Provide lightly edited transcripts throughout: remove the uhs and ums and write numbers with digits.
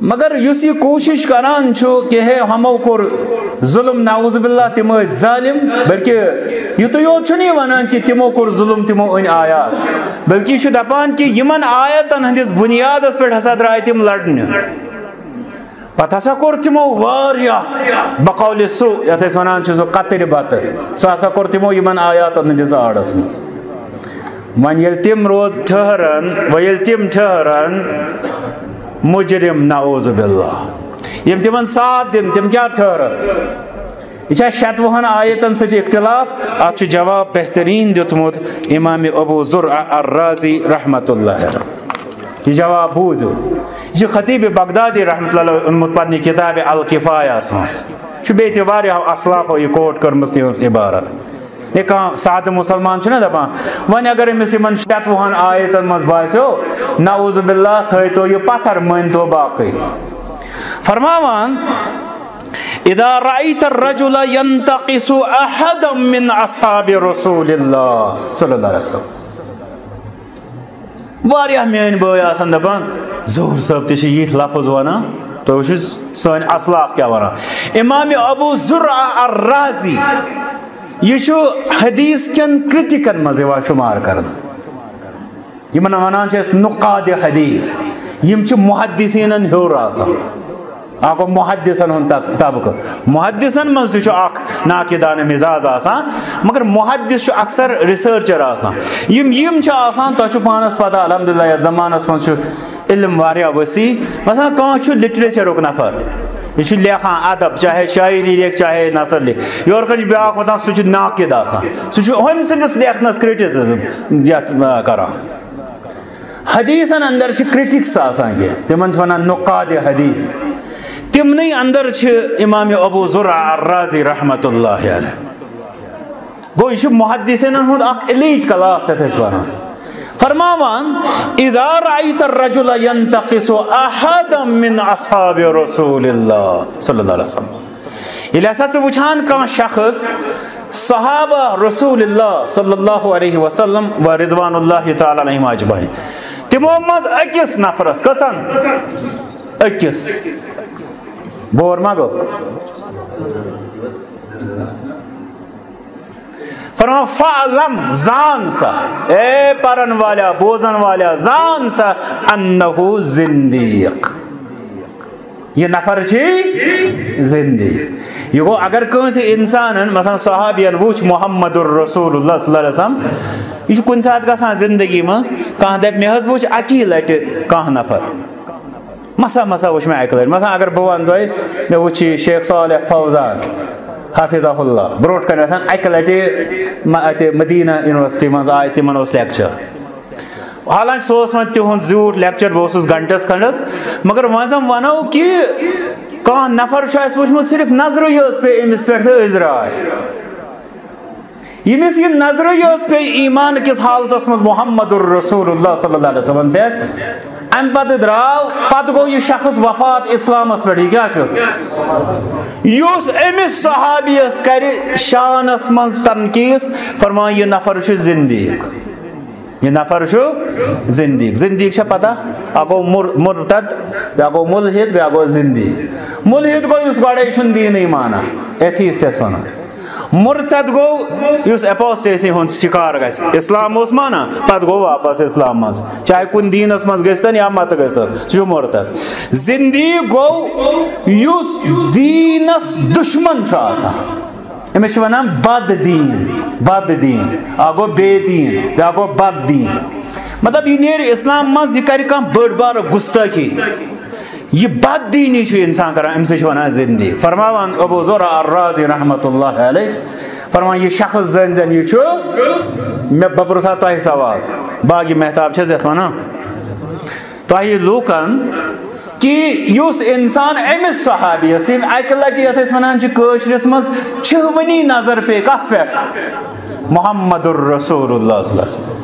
مگر یس یہ کوشش کران کہ ہے ہمو کور ظلم نعوذ باللہ تم ظالم بلکہ یہ تو یوت نہیں ونان کہ تمو کور ظلم تمو ان آیات بلکہ یہ دپان کہ یمن آیتن ہندس بنیادس پہ ہسا درائے تم لڑنے پتہ ہسا کور تمو واریاہ بقول سو یت اس ونان سو قطر بطر سو ہسا کور تمو یمن آیاتن ہندس آڑس مز ون یل تم روز ٹھہرن و یل تم ٹھہرن مجرم نعوذ باللہ یم تمن ساتھ دن تم کیا ٹھہرن یہ شتوہن آیتن ست اختلاف ات جواب بہترین دیتمت امام ابو زرع الرازی رحمت اللہ یہ جواب بوزو یہ خطیب بغدادی رحمت اللہ انمت پنہ کتاب الکفایہ مز بیت واریاہ اسلافو یہ کوٹ کرمس تہذ عبارت یہ کہاں سادہ مسلمان چھنا دپان ون اگر امس یمن شتوہن آیتن مز باسیو نعوذ باللہ تھے تو یہ پتھر من تو باقی فرماوان اذا رأيت الرجل ينتقص احدا من اصحاب رسول اللہ صلی اللہ علیہ وسلم واریاہ میان بھائی آسان دپان ظہور صاحب تہ یہ لفظ ونان تو سن اسلاف کیا ونان امام ابو زرع الرازی یہ حدیث کن کرٹکن مز شمار کرنا یمن ونان نقاد حدیث یم محدثین ہور آسان اکو محدثن ہن طبقہ محدثن مز تہ اخ ناقدان مزاج آسان مگر محدث اکثر ریسرچر آسان یم آسان تہ پانس پتہ الحمدللہ یتھ زمانس مز علم واریاہ وسیع مثلا کانٛہہ لٹریچرک نفر یہ لیکھان ادب چاہے شاعری لکھ چاہے نثر لکھ یور کن بیاکھ واتان سہ ناقد آسان سہ ہم سندس لیکھنس کرٹسزم کران حدیثن اندر کرٹکس آسان کی تمن ونان نقاد حدیث تمنی اندر امام ابو زرع الرازی رحمت اللہ علیہ گو یہ محدثین ہند اخ ایلیٹ کلاس یتھ ونان فرماوان اذا رأيت الرجل ينتقص احدا من اصحاب رسول اللہ صلی اللہ علیہ وسلم یہ ہسا ث وچھان کان شخص صحابہ رسول اللہ صلی اللہ علیہ وسلم و رضوان اللہ تعالی علیہم اجمعین تمو مز اکس نفرس کتن اکس بور ما گو فرما فعلم زان سا اے پرن والا بوزن والا زان سا انہو زندیق یہ نفر زندیق یہ گو اگر کنسی انسان مثلا صحابین وچ محمد الرسول اللہ صلی اللہ علیہ وسلم یہ کن ساتھ گسان زندگی مز کہاں دپ میں حض وچ اکی لٹ کہاں نفر مسا وچ میں اکی لٹ مثلا اگر بوان دوئی میں وچی شیخ صالح فوزان حافظہ اللہ بروٹ کر اکہ لٹہ مدینہ یونیورسٹی مز آئے تمن لیکچر حالانکہ سہ تہد زیوٹ لیکچر بہت گھنٹس کھنڈس مگر وزم ونو کہ کان نفر وچمت صرف نظر یوز پہ امس پہ ازرائے یمس یہ نظر یوز پہ ایمان کس حالتس مز محمد الرسول اللہ صلی اللہ علیہ وسلم پہ ام پتہ دراو پتہ گو یہ شخص وفات اسلامس پہ کیا یوس امس صحابیس کر شانس مز تنقیص فرما یہ نفر زندیق یہ نفر زندیق پتہ اگو مرتد بیا گو ملحد بیا گو زندیق ملحد گو اس گوڑے چھن دینی مانا ایتھیسٹس ونان مرتد گو اس اپوسٹیسی ہند شکار گھس اسلام اس مانا پت گو واپس اسلام مز چاہے کن دینس مز گستن یا مت گستن سہ مرتد زندیق گو اس دینس دشمن امس ونان بد دین اگو بے دین بیا گو بد دین مطلب یہ نیر اسلام مز یہ کر بڑ بار گستاخی یہ بد دینی انسان کران امس ونان زندیق فرماوان ابو زرع الرازی رحمت اللہ علیہ فرمان یہ شخص زن یہ میں بپرسا تہ سوال باغی محتاب چھس ونان تہ لوکن کہ اس انسان امس صحابی سن اکہ لٹہ یت ونان کشرس مز چھونی نظر پہ کس پہ محمد الرسول اللہ صلی اللہ علیہ وسلم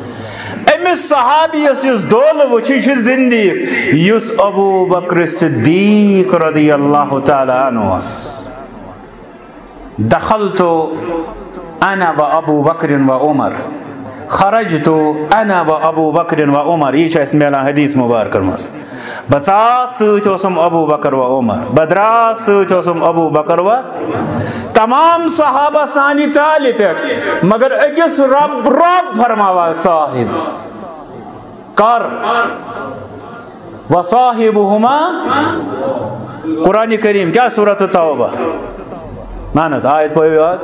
امس صحابی اس دول وچی زندیق یس ابو بکر صدیق رضی اللہ تعالی عنہ دخلت انا و ابو بکر و عمر خرجتو انا و ابو بکر و عمر، یہ چھ میلان حدیث مبارک مز، بچاس ستم ابو بکر و عمر، بدراس ستم ابو بکر و تمام صحابہ سانی تالی پیٹ، مگر اکس رب فرماوا صاحب کر وصاحبہما، قرآن کریم کیا سورۃ التوبہ مانس آیت پوئی یاد،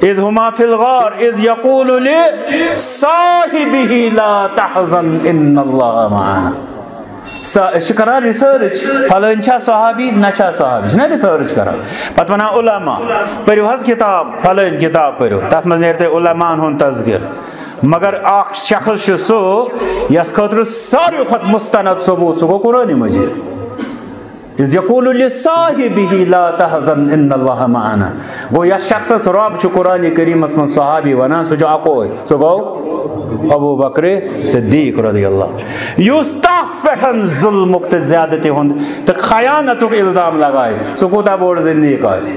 اذ ہما فی الغار اذ یقول لصاحبہ لا تحزن ان اللہ معنا، کرا ریسرچ فلان چھا صحابی نہ چھا صحابی چھنا ریسرچ کرا، پتہ ونان علماء پریو حس کتاب فلان کتاب پریو، تتھ مز نیرتے علماء ہن تذکر، مگر اخ شخص سو یس خاطر ساروی کھت مستند ثبوت سو گو قرآن مجید، اذ یقول لصاحبہ لا تحزن ان اللہ معنا، گو یس شخص رب چھ قرآن کریم من صحابی ونان سو جو اکوئی سو گو ابو بکر صدیق رضی اللہ، یس تس پہ ظلمک تو زیادتی ہند تو خیانتک الزام لگائے، سو کوتا بوڑ زندگی آس،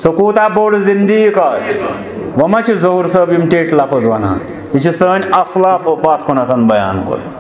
سو کوتا بوڑ زندگی آس، وما چھ ظہور صاحب یم ٹیٹ لفظ ونان، یہ سن اسلاف و پات کنتن بیان کر۔